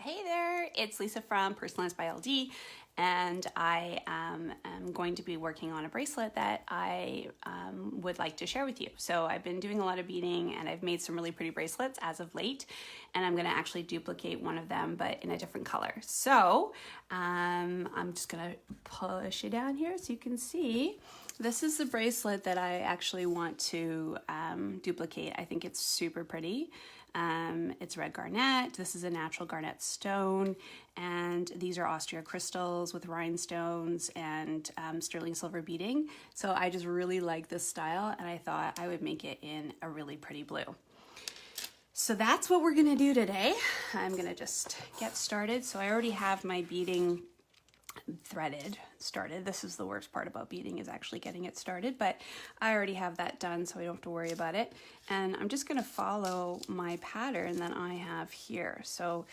Hey there, it's Lisa from Personalized by LD, and I am going to be working on a bracelet that I would like to share with you. So I've been doing a lot of beading and I've made some really pretty bracelets as of late, and I'm going to actually duplicate one of them but in a different color. So I'm just going to push it down here so you can see. This is the bracelet that I actually want to duplicate. I think it's super pretty. It's red garnet. This is a natural garnet stone, and these are Austria crystals with rhinestones and sterling silver beading. So I just really like this style, and I thought I would make it in a really pretty blue. So that's what we're gonna do today. I'm gonna just get started. So I already have my beading started. This is the worst part about beading, is actually getting it started, but I already have that done, so I don't have to worry about it. And I'm just going to follow my pattern that I have here. So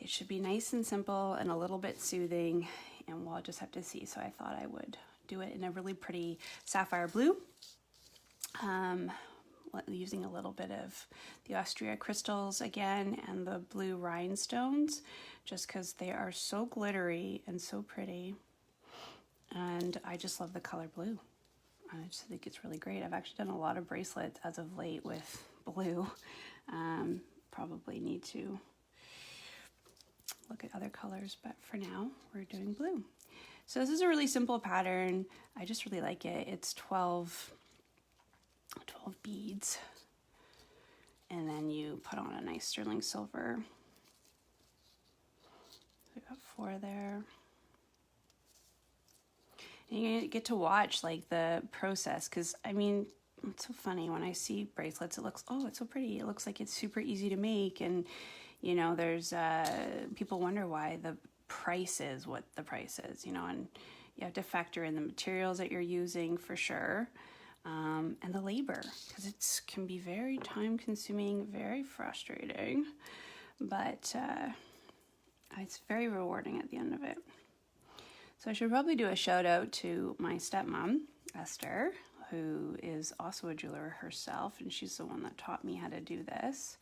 it should be nice and simple and a little bit soothing, and we'll just have to see. So I thought I would do it in a really pretty sapphire blue, using a little bit of the Austria crystals again and the blue rhinestones, just because they are so glittery and so pretty. And I just love the color blue. I just think it's really great. I've actually done a lot of bracelets as of late with blue. Probably need to look at other colors, but for now we're doing blue. So this is a really simple pattern. I just really like it. It's 12 beads, and then you put on a nice sterling silver. We got 4 there. And you get to watch like the process, because I mean, it's so funny when I see bracelets, it looks, oh, it's so pretty. It looks like it's super easy to make, and you know, there's people wonder why the price is what the price is, you know, and you have to factor in the materials that you're using for sure. And the labor, because it can be very time consuming, very frustrating, but it's very rewarding at the end of it. So I should probably do a shout out to my stepmom, Esther, who is also a jeweler herself, and she's the one that taught me how to do this.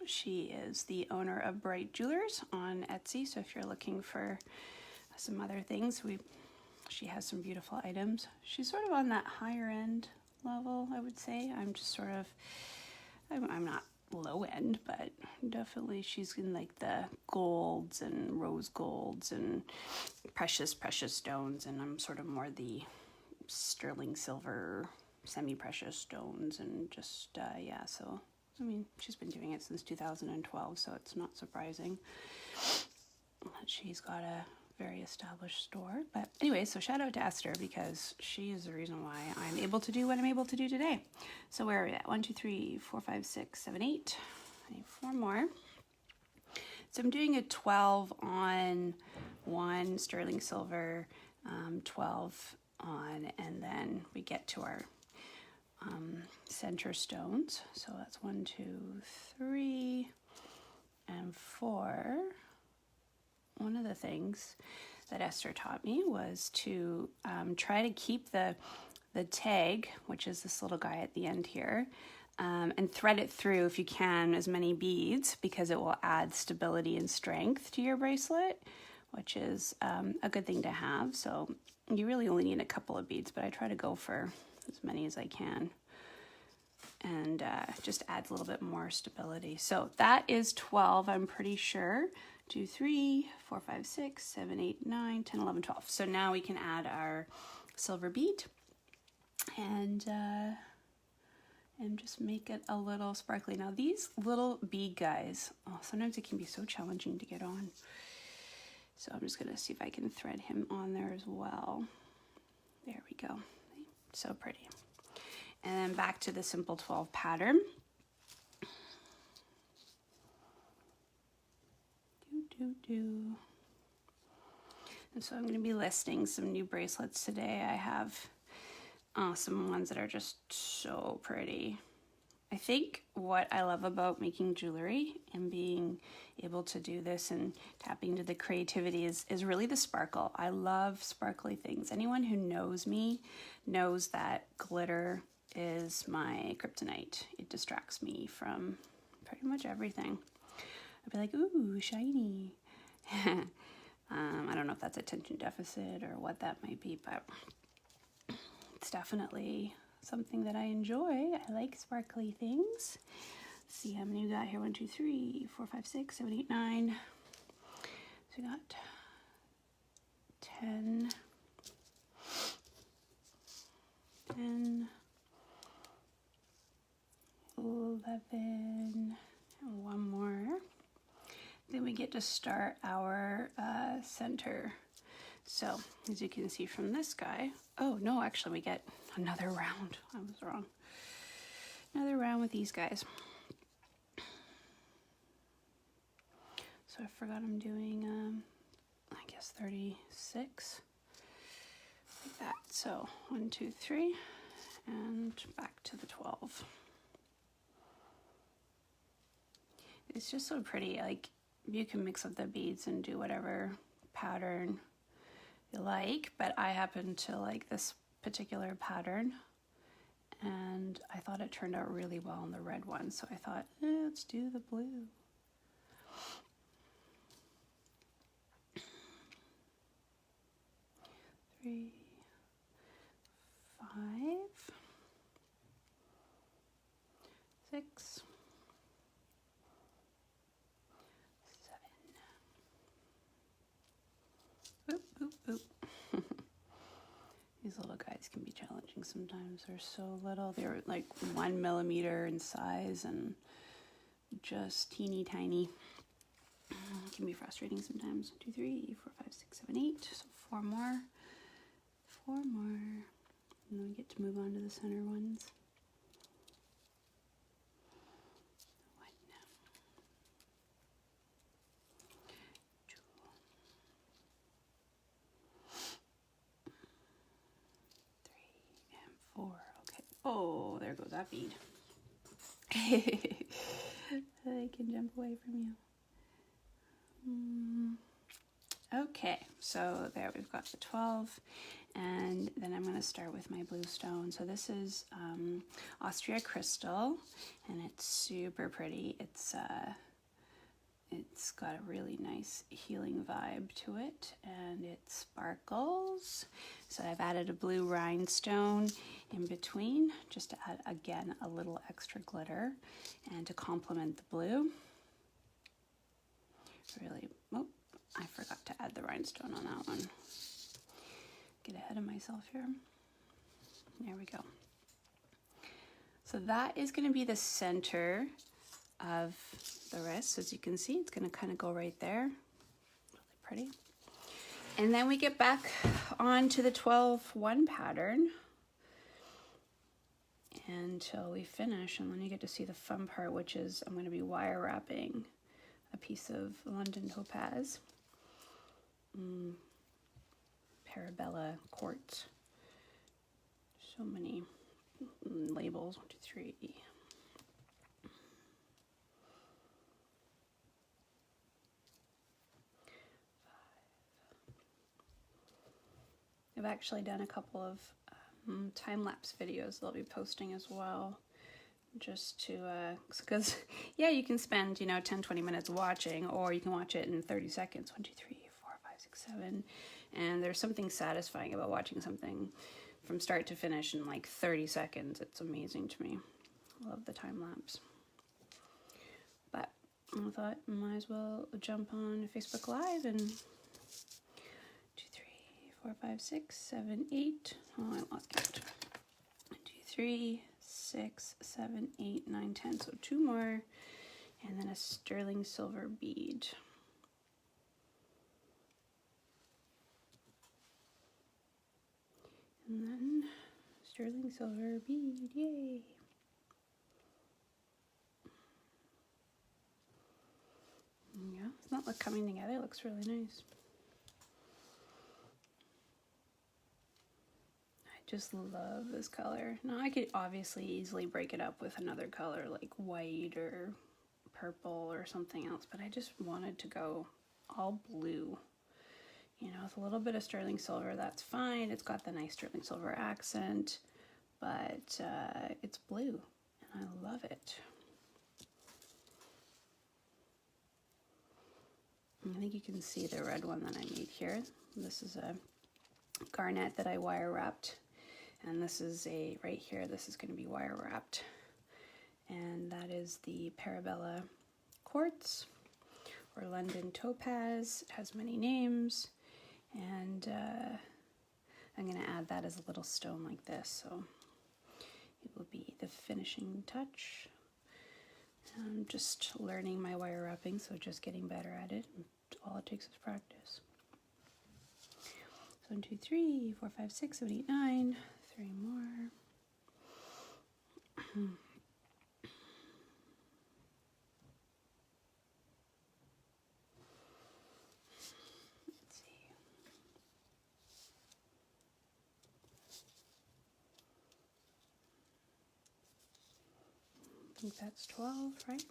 She is the owner of Bright Jewelers on Etsy, so if you're looking for some other things, she has some beautiful items. She's sort of on that higher end level, I would say. I'm just sort of, I'm not low end, but definitely she's in like the golds and rose golds and precious stones, and I'm sort of more the sterling silver, semi-precious stones, and just, yeah, so, I mean, she's been doing it since 2012, so it's not surprising that she's got a very established store. But anyway, so shout out to Esther, because she is the reason why I'm able to do what I'm able to do today. So where are we at? 1, 2, 3, 4, 5, 6, 7, 8. I need 4 more. So I'm doing a 12 on 1 sterling silver, 12 on, and then we get to our center stones. So that's 1, 2, 3, and 4. One of the things that Esther taught me was to try to keep the tag, which is this little guy at the end here, and thread it through, if you can, as many beads, because it will add stability and strength to your bracelet, which is a good thing to have. So you really only need a couple of beads, but I try to go for as many as I can, and just adds a little bit more stability. So that is 12, I'm pretty sure. 2, 3, 4, 5, 6, 7, 8, 9, 10, 11, 12. So now we can add our silver bead and just make it a little sparkly. Now these little bead guys, oh, sometimes it can be so challenging to get on. So I'm just gonna see if I can thread him on there as well. There we go. So pretty. And then back to the simple 12 pattern. And so I'm going to be listing some new bracelets today. I have some ones that are just so pretty. I think what I love about making jewelry and being able to do this and tapping into the creativity is really the sparkle. I love sparkly things. Anyone who knows me knows that glitter is my kryptonite. It distracts me from pretty much everything. I'd be like, ooh, shiny. I don't know if that's attention deficit or what that might be, but it's definitely something that I enjoy. I like sparkly things. Let's see how many we got here. 1, 2, 3, 4, 5, 6, 7, 8, 9. So we got 10, 10, 11, and one more. Then we get to start our center. So as you can see from this guy, oh no, actually we get another round. I was wrong. Another round with these guys. So I forgot I'm doing, I guess 36, like that. So 1, 2, 3, and back to the 12. It's just so pretty. Like, you can mix up the beads and do whatever pattern you like, but I happen to like this particular pattern, and I thought it turned out really well on the red one, so I thought, let's do the blue. Three, 5, 6, 7. Oop, oop, oop. These little guys can be challenging sometimes. They're so little. They're like 1 millimeter in size and just teeny tiny. It can be frustrating sometimes. 1, 2, 3, 4, 5, 6, 7, 8. So 4 more. 4 more. And then we get to move on to the center ones. 1, 2, 3, and 4. Okay. Oh, there goes that bead. I can jump away from you. Okay, so there we've got the 12, and then I'm going to start with my blue stone. So this is Austria crystal, and it's super pretty. It's got a really nice healing vibe to it, and it sparkles. So I've added a blue rhinestone in between, just to add, again, a little extra glitter, and to complement the blue. Really, oh, I forgot to add the rhinestone on that one. Get ahead of myself here. There we go. So that is going to be the center of the wrist. As you can see, it's going to kind of go right there. Really pretty. And then we get back on to the 12-1 pattern until we finish. And then you get to see the fun part, which is I'm going to be wire wrapping a piece of Blue Topaz. Parabella quartz. So many labels. 1, 2, 3. I've actually done a couple of time-lapse videos that I'll be posting as well, just to, because, yeah, you can spend, 10-20 minutes watching, or you can watch it in 30 seconds. 1, 2, 3, 4, 5, 6, 7. And there's something satisfying about watching something from start to finish in like 30 seconds. It's amazing to me. I love the time-lapse. But I thought I might as well jump on Facebook Live and 2, 3, 4, 5, 6, 7, 8. Oh, I lost count. 1, 2, 3, 6, 7, 8, 9, 10. So 2 more, and then a sterling silver bead. And then sterling silver bead, yay! Yeah, it's not like coming together. It looks really nice. I just love this color. Now I could obviously easily break it up with another color like white or purple or something else, but I just wanted to go all blue. With a little bit of sterling silver, that's fine. It's got the nice sterling silver accent, but it's blue, and I love it. I think you can see the red one that I made here. This is a garnet that I wire wrapped, and this is right here, this is going to be wire wrapped, and that is the Parabella quartz or London topaz. It has many names, and I'm going to add that as a little stone like this, so it will be the finishing touch. I'm just learning my wire wrapping, so just getting better at it. All it takes is practice. So 1, 2, 3, 4, 5, 6, 7, 8, 9. 3 more. Let's see. I think that's 12, right?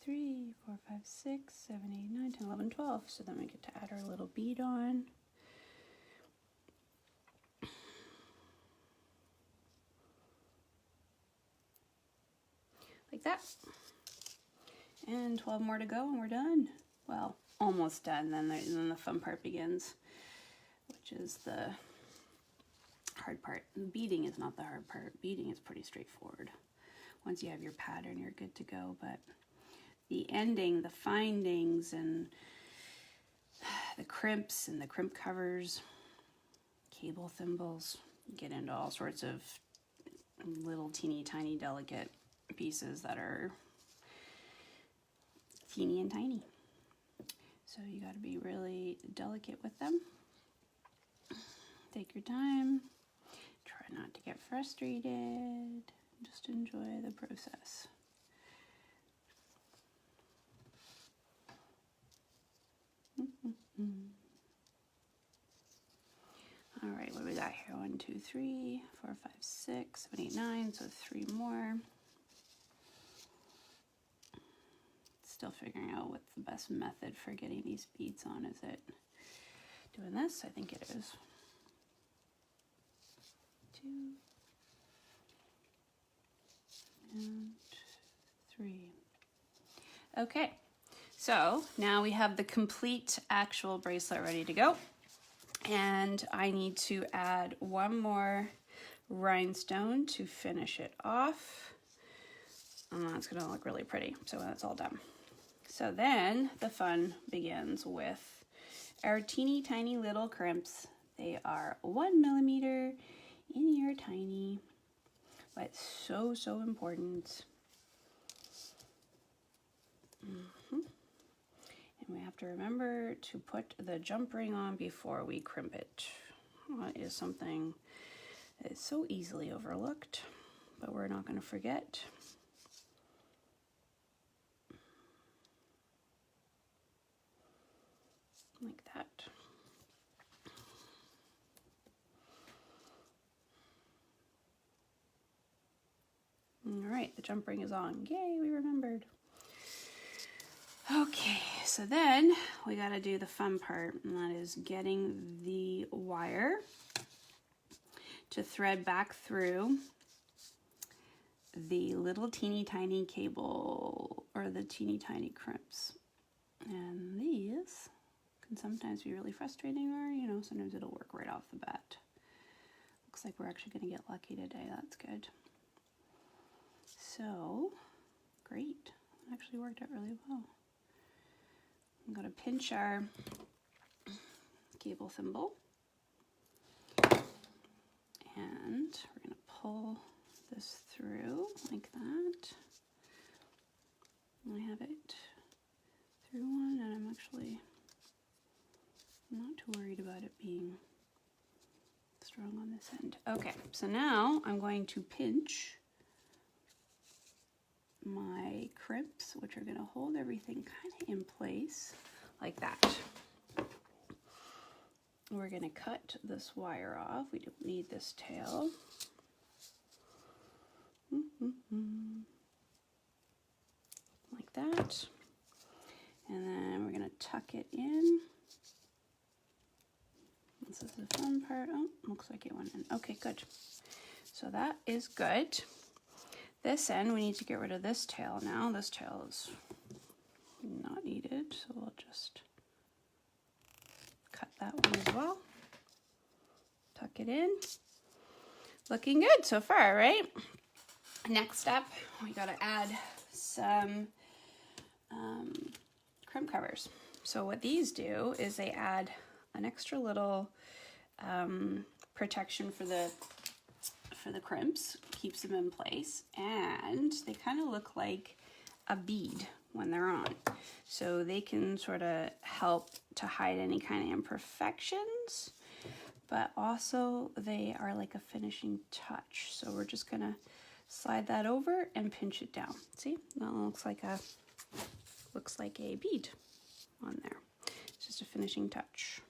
3, 4, 5, 6, 7, 8, 9, 10, 11, 12. So then we get to add our little bead on. Like that. And 12 more to go and we're done. Well, almost done. Then the fun part begins, which is the hard part. Beading is not the hard part. Beading is pretty straightforward. Once you have your pattern, you're good to go, but the ending, the findings, and the crimps and the crimp covers, cable thimbles, get into all sorts of little teeny tiny delicate pieces that are teeny and tiny. So you got to be really delicate with them. Take your time. Try not to get frustrated. Just enjoy the process. All right, what do we got here? 1, 2, 3, 4, 5, 6, 7, 8, 9. So 3 more. Still figuring out what's the best method for getting these beads on. Is it doing this? I think it is. 2 and 3. Okay, so now we have the complete actual bracelet ready to go. And I need to add one more rhinestone to finish it off. And that's gonna look really pretty, so when it's all done. So then the fun begins with our teeny tiny little crimps. They are 1 millimeter in here, tiny, but so important. And we have to remember to put the jump ring on before we crimp it. That is something that is so easily overlooked, but we're not going to forget. Like that. All right, the jump ring is on. Yay, we remembered. Okay, so then we got to do the fun part, and that is getting the wire to thread back through the little teeny tiny cable or the teeny tiny crimps. And these can sometimes be really frustrating, or you know, sometimes it'll work right off the bat. Looks like we're actually going to get lucky today. That's good. So, great. It actually worked out really well. I'm going to pinch our cable thimble, and we're going to pull this through like that. I have it through one, and I'm actually not too worried about it being strong on this end. Okay, so now I'm going to pinch my crimps, which are going to hold everything kind of in place like that. We're going to cut this wire off. We don't need this tail. Like that. And then we're going to tuck it in. This is the fun part. Oh, looks like it went in. Okay, good. So that is good. This end, we need to get rid of this tail now. This tail is not needed, so we'll just that one as well. Tuck it in. Looking good so far, right? Next up, we gotta add some crimp covers. So what these do is they add an extra little protection for the crimps, keeps them in place, and they kind of look like a bead when they're on. So they can sort of help to hide any kind of imperfections, but also they are like a finishing touch. So we're just gonna slide that over and pinch it down. See, that looks like a bead on there. It's just a finishing touch.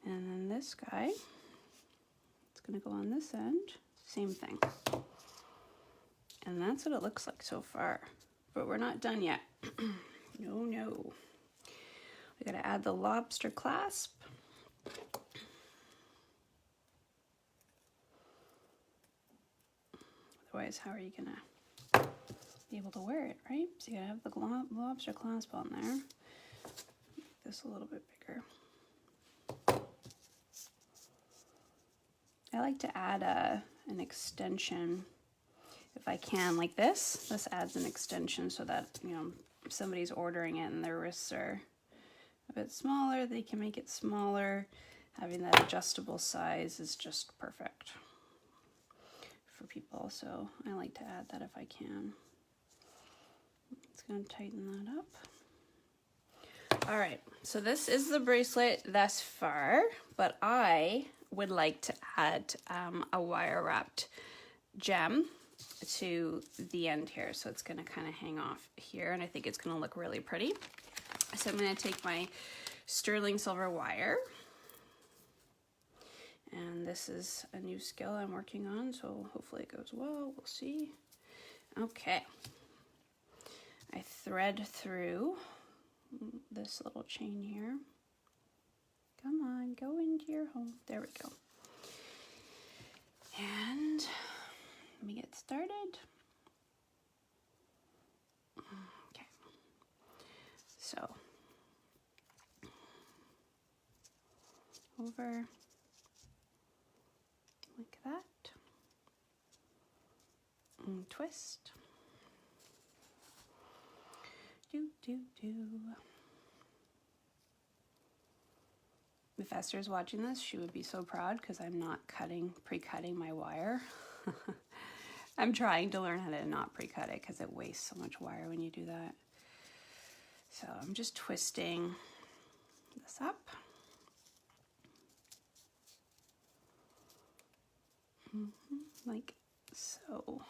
And then this guy, it's gonna go on this end, same thing. And that's what it looks like so far, but we're not done yet. No. We gotta add the lobster clasp. Otherwise, how are you gonna be able to wear it, right? So you gotta have the lobster clasp on there. Make this a little bit bigger. I like to add an extension if I can, like this. This adds an extension so that, you know, if somebody's ordering it and their wrists are a bit smaller, they can make it smaller. Having that adjustable size is just perfect for people, so I like to add that if I can. It's going to tighten that up. All right, so this is the bracelet thus far, but I would like to add a wire wrapped gem to the end here. So it's going to kind of hang off here, and I think it's going to look really pretty. So I'm going to take my sterling silver wire, and this is a new skill I'm working on, so hopefully it goes well. We'll see. Okay. I thread through this little chain here. Come on, go into your hole. There we go. And let me get started. Okay. So, over like that. And twist. Do. If Esther's watching this, she would be so proud because I'm not pre-cutting my wire. I'm trying to learn how to not pre-cut it because it wastes so much wire when you do that. So I'm just twisting this up. Like so.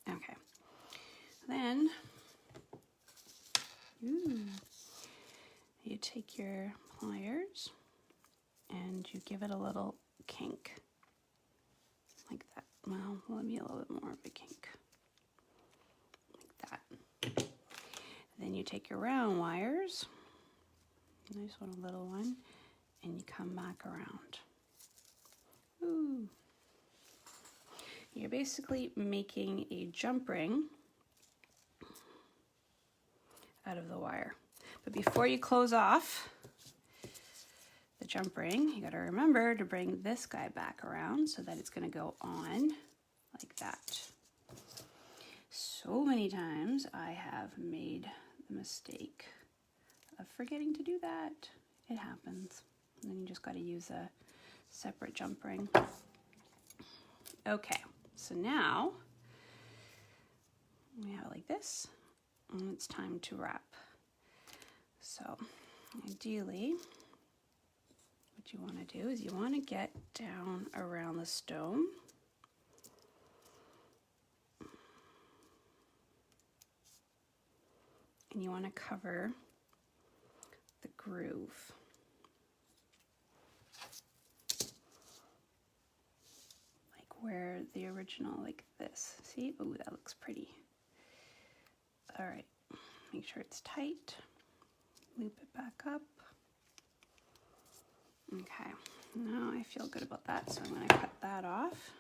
Okay. Then you take your pliers and you give it a little kink like that. Well, let me a little bit more of a kink like that. Then you take your round wires, nice one, a little one, and you come back around. Ooh. You're basically making a jump ring out of the wire. But before you close off the jump ring, you got to remember to bring this guy back around so that it's going to go on like that. So many times I have made the mistake of forgetting to do that. It happens. And then you just got to use a separate jump ring. Okay, so now we have it like this, and it's time to wrap. So ideally, what you want to do is you want to get down around the stone. And you want to cover the groove. Like where the original, like this. See? Ooh, that looks pretty. All right, make sure it's tight. Loop it back up. Okay, now I feel good about that, so I'm going to cut that off.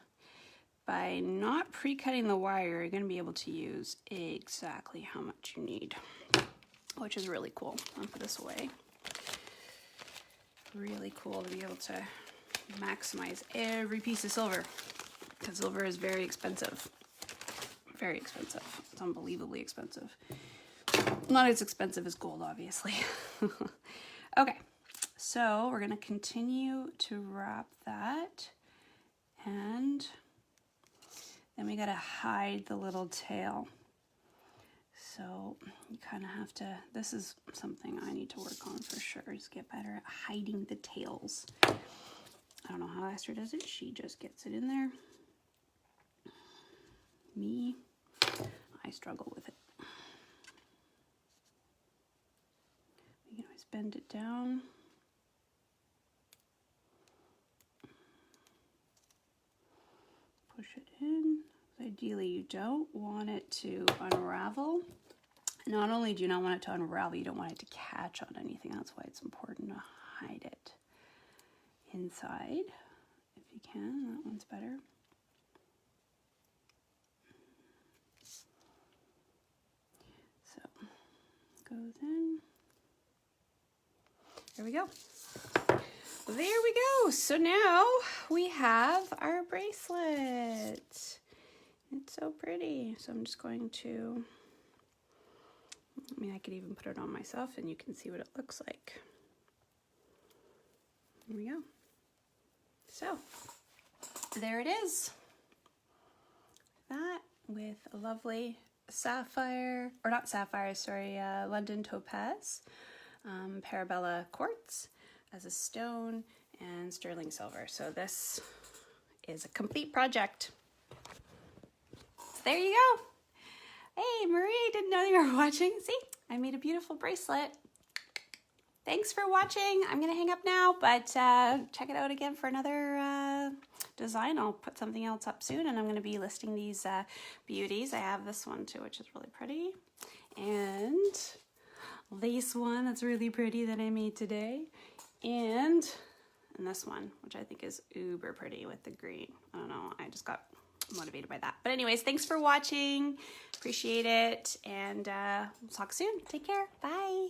By not pre-cutting the wire, you're going to be able to use exactly how much you need. which is really cool. I'll put this away. Really cool to be able to maximize every piece of silver, because silver is very expensive. Very expensive. It's unbelievably expensive. Not as expensive as gold, obviously. Okay, so we're gonna continue to wrap that, and then we gotta hide the little tail. So you kind of have to, this is something I need to work on for sure, is get better at hiding the tails. I don't know how Austria does it. She just gets it in there. Me, I struggle with it. You can always bend it down. Push it in. Ideally, you don't want it to unravel. Not only do you not want it to unravel, you don't want it to catch on anything. That's why it's important to hide it inside, if you can. That one's better. So, goes in. There we go. There we go. So now we have our bracelet. It's so pretty. So I'm just going to, I mean, I could even put it on myself and you can see what it looks like. Here we go. So there it is. That with a lovely sapphire, or not sapphire, sorry, London Topaz, Parabella quartz as a stone, and sterling silver. So this is a complete project. So there you go. Hey, Marie, didn't know you were watching. See, I made a beautiful bracelet. Thanks for watching. I'm gonna hang up now, but check it out again for another design. I'll put something else up soon, and I'm gonna be listing these beauties. I have this one too, which is really pretty. And this one that's really pretty that I made today. And this one, which I think is uber pretty with the green. I don't know, I just got motivated by that. But anyways, thanks for watching. Appreciate it. And we'll talk soon. Take care. Bye.